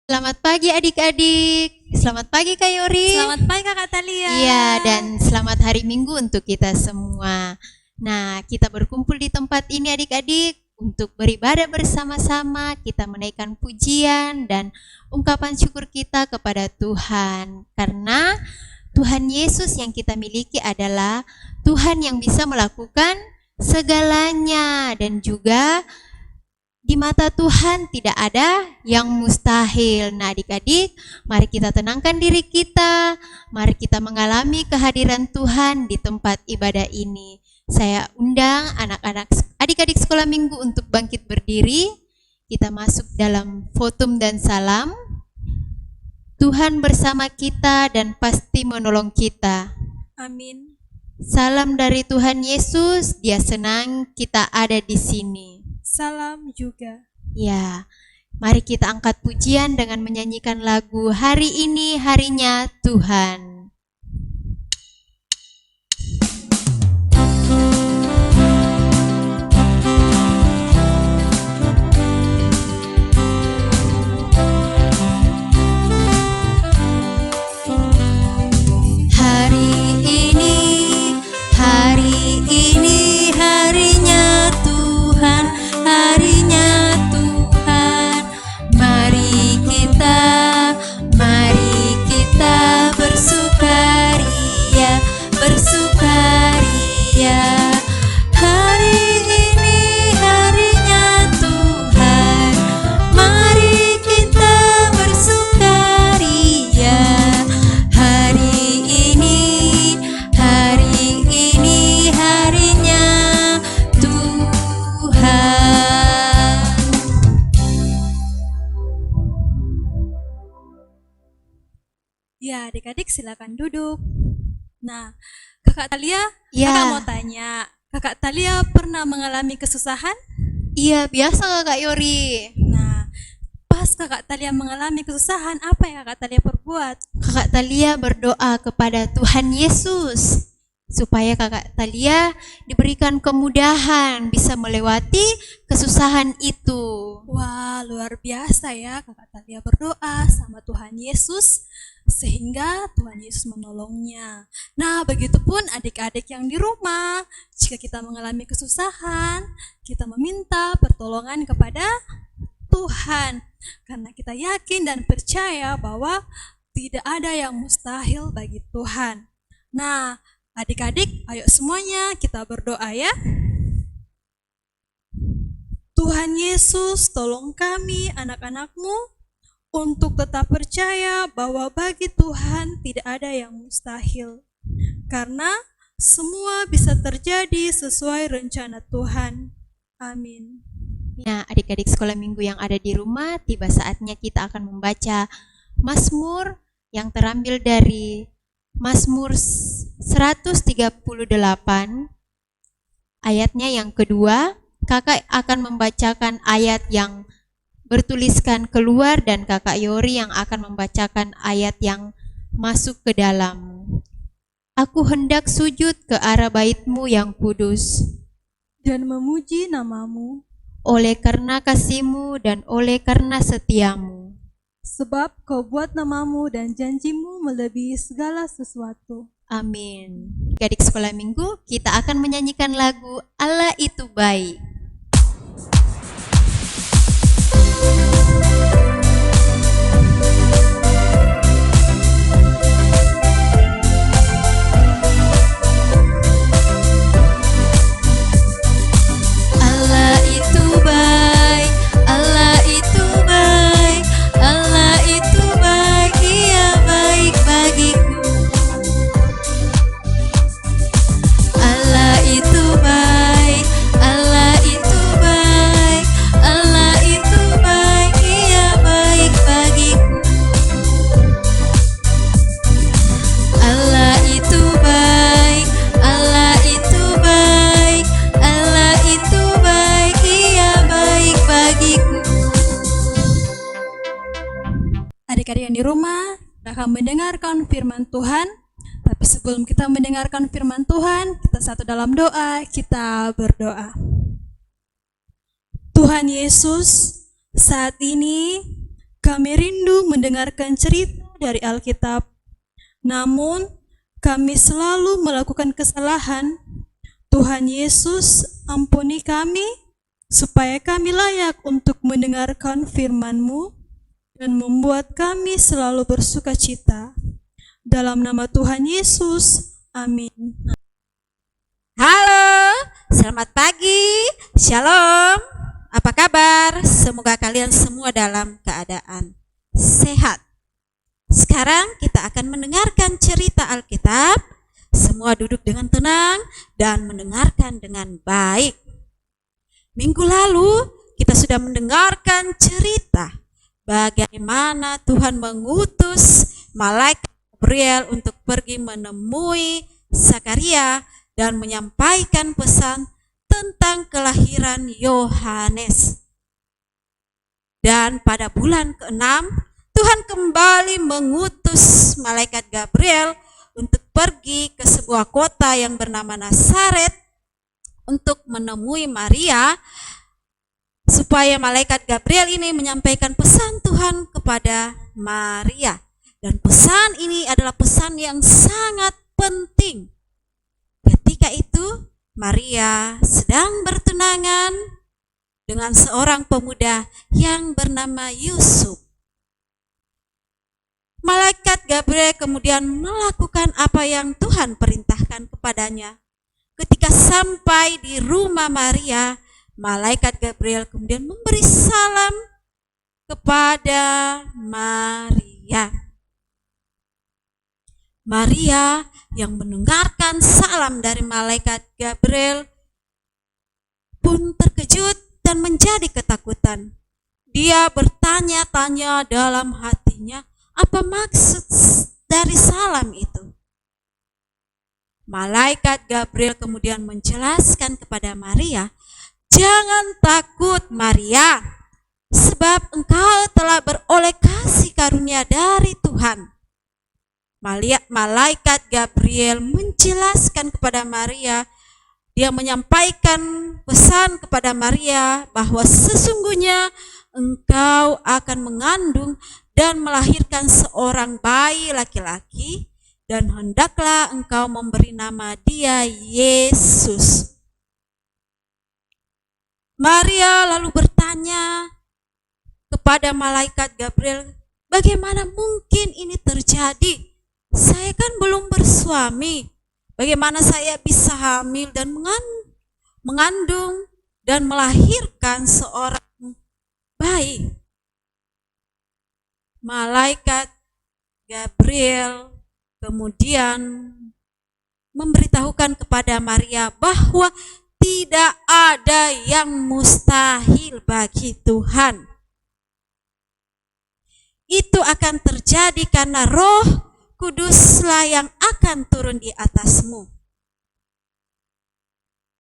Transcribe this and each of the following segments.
Selamat pagi adik-adik. Selamat pagi Kak Yori. Selamat pagi Kakak Talia. Iya, dan selamat hari Minggu untuk kita semua. Nah, kita berkumpul di tempat ini adik-adik untuk beribadah bersama-sama, kita menaikkan pujian dan ungkapan syukur kita kepada Tuhan. Karena Tuhan Yesus yang kita miliki adalah Tuhan yang bisa melakukan segalanya, dan juga di mata Tuhan tidak ada yang mustahil. Nah adik-adik, mari kita tenangkan diri kita, mari kita mengalami kehadiran Tuhan di tempat ibadah ini. Saya undang anak-anak adik-adik sekolah minggu untuk bangkit berdiri. Kita masuk dalam votum dan salam. Tuhan bersama kita dan pasti menolong kita. Amin. Salam dari Tuhan Yesus, Dia senang kita ada di sini. Salam juga. Ya, mari kita angkat pujian dengan menyanyikan lagu Hari Ini Harinya Tuhan. Ya, adik-adik silakan duduk. Nah, Kakak Talia, Ya. Kakak mau tanya, Kakak Talia pernah mengalami kesusahan? Iya, biasa Kak Yori. Nah, pas Kakak Talia mengalami kesusahan, apa yang Kakak Talia perbuat? Kakak Talia berdoa kepada Tuhan Yesus supaya Kakak Talia diberikan kemudahan bisa melewati kesusahan itu. Wah, luar biasa ya, Kakak Talia berdoa sama Tuhan Yesus sehingga Tuhan Yesus menolongnya. Nah, begitupun adik-adik yang di rumah, jika kita mengalami kesusahan, kita meminta pertolongan kepada Tuhan, karena kita yakin dan percaya bahwa tidak ada yang mustahil bagi Tuhan. Nah, adik-adik, ayo semuanya kita berdoa ya. Tuhan Yesus, tolong kami anak-anak-Mu untuk tetap percaya bahwa bagi Tuhan tidak ada yang mustahil. Karena semua bisa terjadi sesuai rencana Tuhan. Amin. Nah, adik-adik sekolah minggu yang ada di rumah, tiba saatnya kita akan membaca Mazmur yang terambil dari Mazmur 138 ayatnya yang kedua. Kakak akan membacakan ayat yang bertuliskan keluar dan Kakak Yori yang akan membacakan ayat yang masuk ke dalam. Aku hendak sujud ke arah bait-Mu yang kudus dan memuji nama-Mu oleh karena kasih-Mu dan oleh karena setia-Mu. Sebab Kau buat nama-Mu dan janji-Mu melebihi segala sesuatu. Amin. Adik sekolah minggu, kita akan menyanyikan lagu Allah Itu Baik. Adik-adik yang di rumah akan mendengarkan firman Tuhan. Tapi sebelum kita mendengarkan firman Tuhan, kita satu dalam doa, kita berdoa. Tuhan Yesus, saat ini kami rindu mendengarkan cerita dari Alkitab. Namun, kami selalu melakukan kesalahan. Tuhan Yesus, ampuni kami, supaya kami layak untuk mendengarkan firman-Mu dan membuat kami selalu bersuka cita. Dalam nama Tuhan Yesus, amin. Halo, selamat pagi, shalom. Apa kabar? Semoga kalian semua dalam keadaan sehat. Sekarang kita akan mendengarkan cerita Alkitab. Semua duduk dengan tenang dan mendengarkan dengan baik. Minggu lalu kita sudah mendengarkan cerita bagaimana Tuhan mengutus malaikat Gabriel untuk pergi menemui Zakaria dan menyampaikan pesan tentang kelahiran Yohanes. Dan pada bulan ke-6, Tuhan kembali mengutus malaikat Gabriel untuk pergi ke sebuah kota yang bernama Nazaret untuk menemui Maria, supaya malaikat Gabriel ini menyampaikan pesan Tuhan kepada Maria. Dan pesan ini adalah pesan yang sangat penting. Ketika itu Maria sedang bertunangan dengan seorang pemuda yang bernama Yusuf. Malaikat Gabriel kemudian melakukan apa yang Tuhan perintahkan kepadanya. Ketika sampai di rumah Maria, malaikat Gabriel kemudian memberi salam kepada Maria. Maria yang mendengarkan salam dari malaikat Gabriel pun terkejut dan menjadi ketakutan. Dia bertanya-tanya dalam hatinya, apa maksud dari salam itu? Malaikat Gabriel kemudian menjelaskan kepada Maria, jangan takut Maria, sebab engkau telah beroleh kasih karunia dari Tuhan. Malaikat Gabriel menjelaskan kepada Maria, dia menyampaikan pesan kepada Maria bahwa sesungguhnya engkau akan mengandung dan melahirkan seorang bayi laki-laki, dan hendaklah engkau memberi nama dia Yesus. Maria lalu bertanya kepada malaikat Gabriel, bagaimana mungkin ini terjadi? Saya kan belum bersuami. Bagaimana saya bisa hamil dan mengandung dan melahirkan seorang bayi? Malaikat Gabriel kemudian memberitahukan kepada Maria bahwa tidak ada yang mustahil bagi Tuhan. Itu akan terjadi karena Roh Kuduslah yang akan turun di atasmu.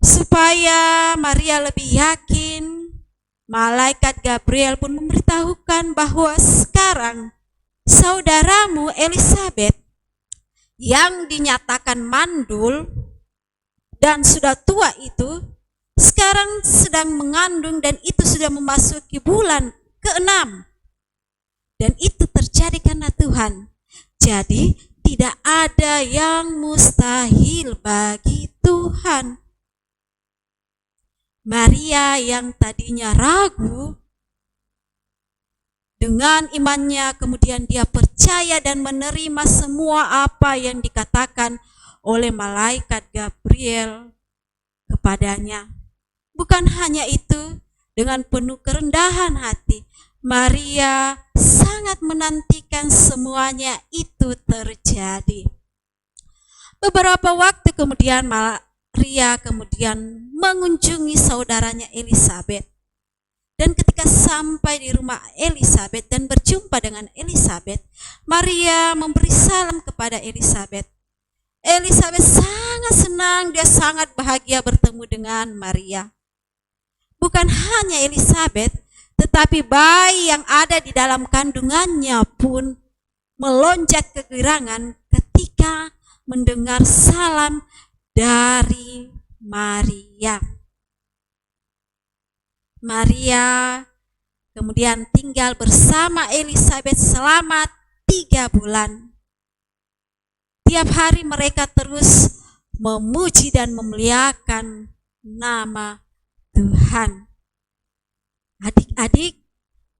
Supaya Maria lebih yakin, malaikat Gabriel pun memberitahukan bahwa sekarang saudaramu Elisabet yang dinyatakan mandul dan sudah tua itu sekarang sedang mengandung, dan itu sudah memasuki bulan ke-6. Dan itu terjadi karena Tuhan. Jadi tidak ada yang mustahil bagi Tuhan. Maria yang tadinya ragu, dengan imannya kemudian dia percaya dan menerima semua apa yang dikatakan oleh malaikat Gabriel kepadanya. Bukan hanya itu, dengan penuh kerendahan hati, Maria sangat menantikan semuanya itu terjadi. Beberapa waktu kemudian Maria kemudian mengunjungi saudaranya Elisabet. Dan ketika sampai di rumah Elisabet dan berjumpa dengan Elisabet, Maria memberi salam kepada Elisabet. Elisabet sangat senang, dia sangat bahagia bertemu dengan Maria. Bukan hanya Elisabet, tetapi bayi yang ada di dalam kandungannya pun melonjak kegirangan ketika mendengar salam dari Maria. Maria kemudian tinggal bersama Elisabet selama 3 bulan. Tiap hari mereka terus memuji dan memuliakan nama Tuhan. Adik-adik,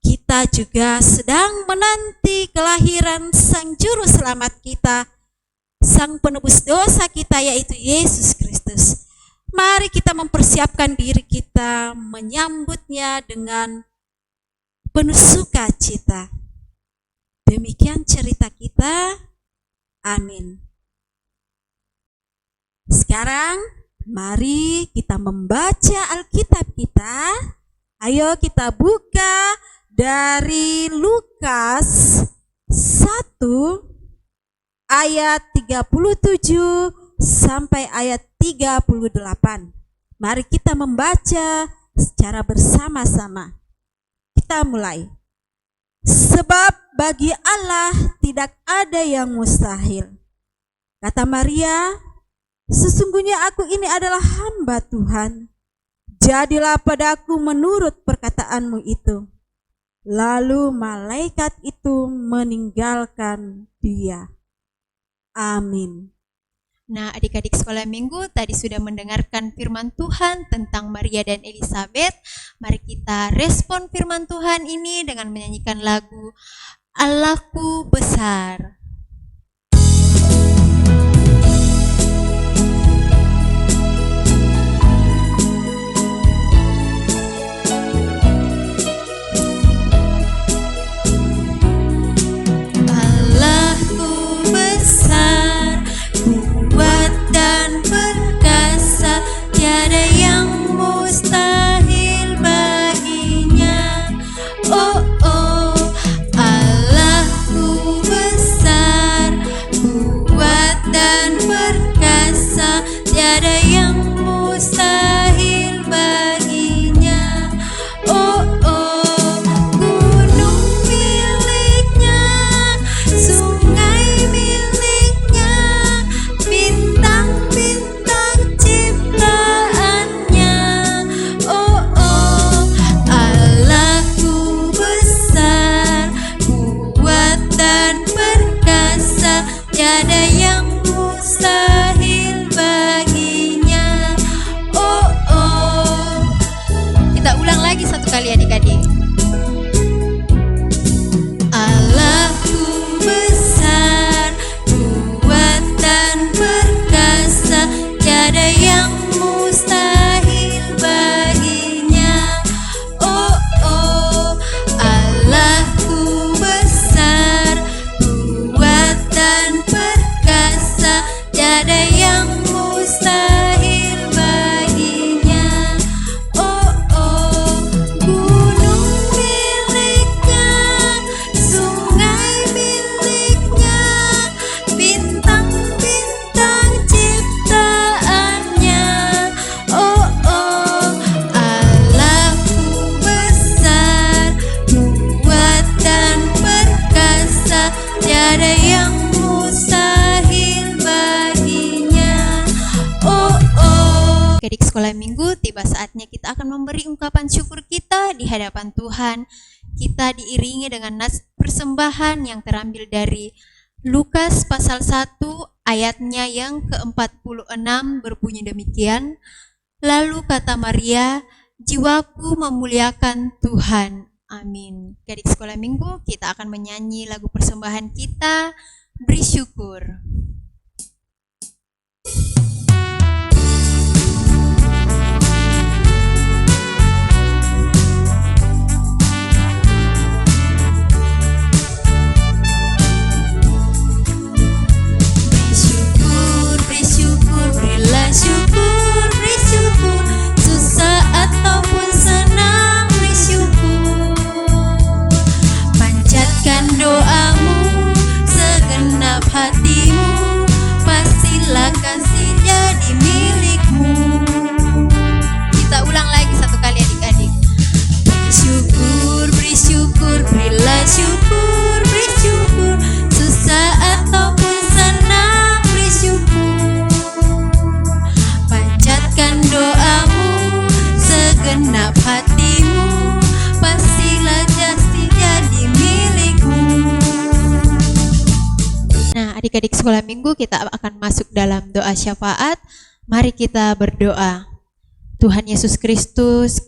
kita juga sedang menanti kelahiran Sang Juru Selamat kita, Sang Penebus dosa kita, yaitu Yesus Kristus. Mari kita mempersiapkan diri kita menyambutnya dengan penuh sukacita. Demikian cerita kita. Amin. Sekarang mari kita membaca Alkitab kita. Ayo kita buka dari Lukas 1 ayat 37 sampai ayat 38. Mari kita membaca secara bersama-sama. Kita mulai. Sebab bagi Allah tidak ada yang mustahil. Kata Maria, sesungguhnya aku ini adalah hamba Tuhan. Jadilah padaku menurut perkataanmu itu. Lalu malaikat itu meninggalkan dia. Amin. Nah, adik-adik sekolah minggu tadi sudah mendengarkan firman Tuhan tentang Maria dan Elisabet. Mari kita respon firman Tuhan ini dengan menyanyikan lagu Allahku Besar. Tiada yang mustahil baginya. Oh oh, Allahku besar, kuat dan perkasa. Tiada yang mustahil baginya. Oh oh, gunung miliknya, sungai miliknya, bintang-bintang ciptaannya. Oh oh, Allahku besar, kuat dan perkasa. Tiada yang mustahil baginya. Oh oh. Kita ulang lagi satu kali adik-adik. Allahku besar, kuat dan perkasa. Tiada yang mustahil baginya. Oh oh, Allahku besar, kuat dan perkasa. Tiada yang mustahil baginya. Oh oh, gunung miliknya, sungai miliknya, bintang-bintang ciptaannya. Oh oh, Allahku besar, kuat dan perkasa. Tiada yang mustahil baginya. Oh oh. Adik sekolah minggu, tiba saatnya kita akan memberi ungkapan syukur kita di hadapan Tuhan. Kita diiringi dengan nas persembahan yang terambil dari Lukas pasal 1 ayatnya yang ke-46 berbunyi demikian. Lalu kata Maria, jiwaku memuliakan Tuhan. Amin. Adik sekolah minggu, kita akan menyanyi lagu persembahan kita, Beri Syukur. Berilah syukur, beri syukur, susah ataupun senang, beri syukur. Panjatkan doamu, segenap hatimu, Adik-adik sekolah minggu, kita akan masuk dalam doa syafaat. Mari kita berdoa. Tuhan Yesus Kristus,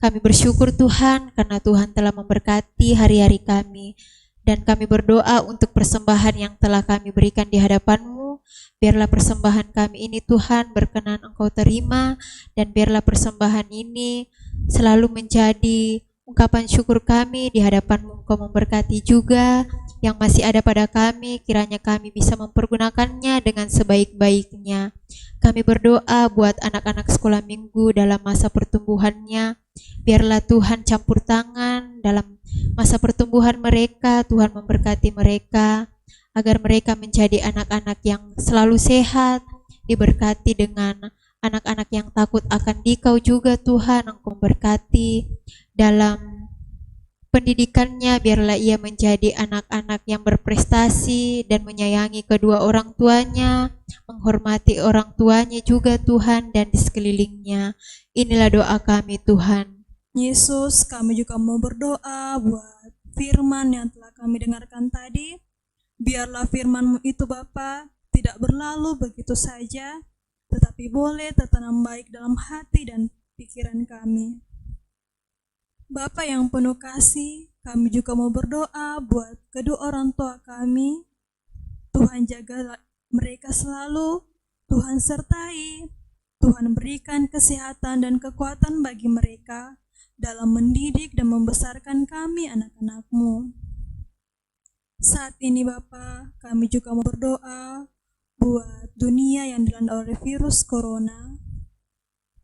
kami bersyukur Tuhan karena Tuhan telah memberkati hari-hari kami. Dan kami berdoa untuk persembahan yang telah kami berikan di hadapan-Mu. Biarlah persembahan kami ini Tuhan berkenan Engkau terima. Dan biarlah persembahan ini selalu menjadi ungkapan syukur kami di hadapan-Mu. Engkau memberkati juga yang masih ada pada kami, kiranya kami bisa mempergunakannya dengan sebaik-baiknya. Kami berdoa buat anak-anak sekolah minggu dalam masa pertumbuhannya. Biarlah Tuhan campur tangan dalam masa pertumbuhan mereka. Tuhan memberkati mereka agar mereka menjadi anak-anak yang selalu sehat, diberkati dengan anak-anak yang takut akan Dikau juga Tuhan. Engkau memberkati dalam pendidikannya, biarlah ia menjadi anak-anak yang berprestasi dan menyayangi kedua orang tuanya, menghormati orang tuanya juga Tuhan dan di sekelilingnya. Inilah doa kami Tuhan. Yesus, kami juga mau berdoa buat firman yang telah kami dengarkan tadi. Biarlah firman-Mu itu Bapa tidak berlalu begitu saja, tetapi boleh tertanam baik dalam hati dan pikiran kami. Bapa yang penuh kasih, kami juga mau berdoa buat kedua orang tua kami. Tuhan jaga mereka selalu, Tuhan sertai, Tuhan berikan kesehatan dan kekuatan bagi mereka dalam mendidik dan membesarkan kami anak-anak-Mu. Saat ini Bapa, kami juga mau berdoa buat dunia yang dilanda oleh virus corona.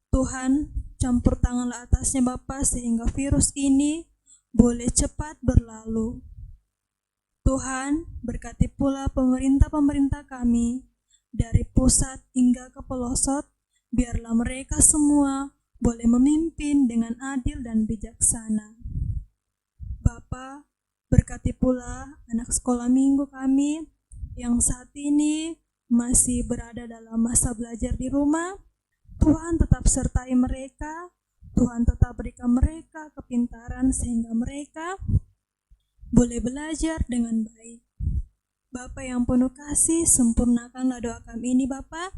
Tuhan, campur tanganlah atasnya Bapa sehingga virus ini boleh cepat berlalu. Tuhan, berkati pula pemerintah-pemerintah kami dari pusat hingga ke pelosok, biarlah mereka semua boleh memimpin dengan adil dan bijaksana. Bapa, berkati pula anak sekolah minggu kami yang saat ini masih berada dalam masa belajar di rumah. Tuhan tetap sertai mereka, Tuhan tetap berikan mereka kepintaran sehingga mereka boleh belajar dengan baik. Bapa yang penuh kasih, sempurnakanlah doa kami ini Bapa,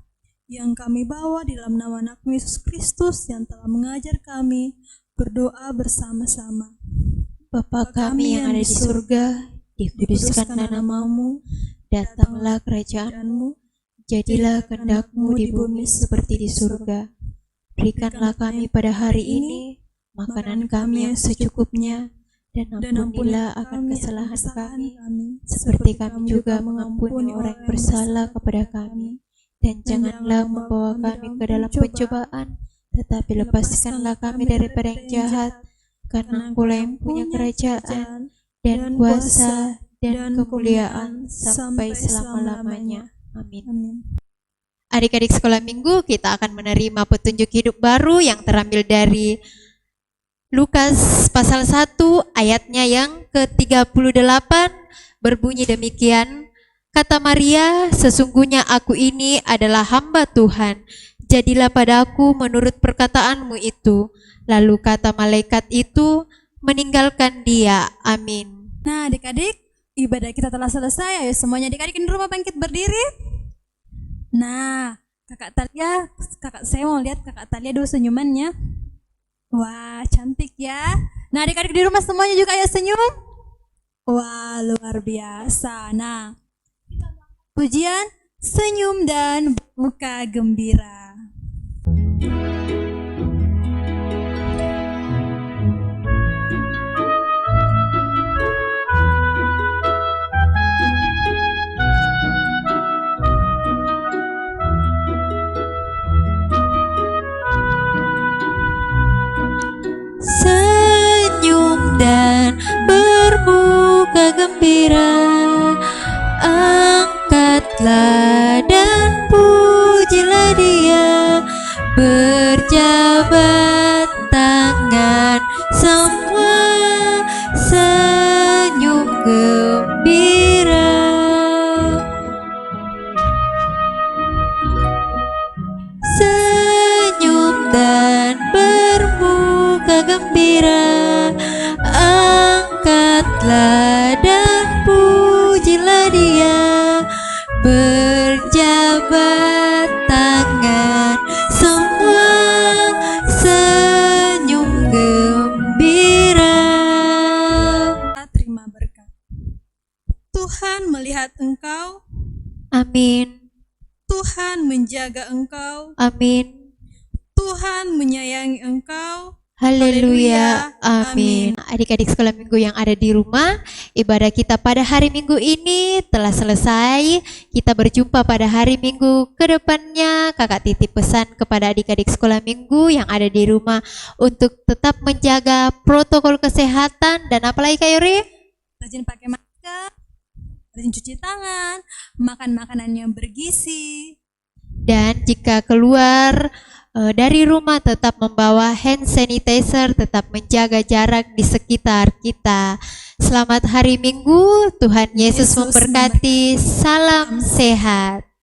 yang kami bawa di dalam nama anak-Mu Yesus Kristus yang telah mengajar kami berdoa bersama-sama. Bapa kami yang ada di surga, dikuduskanlah nama-Mu, datanglah kerajaan-Mu, jadilah kehendak-Mu di bumi seperti di surga. Berikanlah kami pada hari ini makanan kami yang secukupnya, dan ampunilah akan kesalahan kami, seperti kami juga mengampuni orang yang bersalah kepada kami. Dan janganlah membawa kami ke dalam pencobaan, tetapi lepaskanlah kami daripada yang jahat, karena Engkau-lah yang punya kerajaan, dan kuasa, dan kemuliaan sampai selama-lamanya. Amin. Adik-adik sekolah minggu, kita akan menerima petunjuk hidup baru yang terambil dari Lukas pasal 1 ayatnya yang ke-38, berbunyi demikian. Kata Maria, sesungguhnya aku ini adalah hamba Tuhan, jadilah padaku menurut perkataanmu itu. Lalu kata malaikat itu, meninggalkan dia. Amin. Nah adik-adik, ibadah kita telah selesai. Ayo semuanya adik-adik di rumah bangkit berdiri. Nah, kakak Talia, saya mau lihat kakak Talia dulu senyumannya. Wah, cantik ya. Nah, adik-adik di rumah semuanya juga ayo senyum. Wah, luar biasa. Nah, pujian, senyum dan muka gembira. Senyum dan bermuka gembira, angkatlah dan pujilah dia, berjabat tangan semua, senyum gembira. Senyum dan bermuka gembira, angkatlah dan pujilah dia, berjabat tangan, semua senyum gembira. Terima berkat. Tuhan melihat engkau, Amin, Tuhan menjaga engkau, amin, Tuhan menyayangi engkau. haleluya, Amin. amin. Adik-adik sekolah minggu yang ada di rumah, ibadah kita pada hari Minggu ini telah selesai. Kita berjumpa pada hari Minggu ke depannya. Kakak titip pesan kepada adik-adik sekolah minggu yang ada di rumah untuk tetap menjaga protokol kesehatan dan apalagi Kak Yori? Rajin pakai masker, rajin cuci tangan, makan makanan yang bergizi. Dan jika keluar dari rumah tetap membawa hand sanitizer, tetap menjaga jarak di sekitar kita. Selamat hari Minggu, Tuhan Yesus Yesus memberkati. Salam sehat.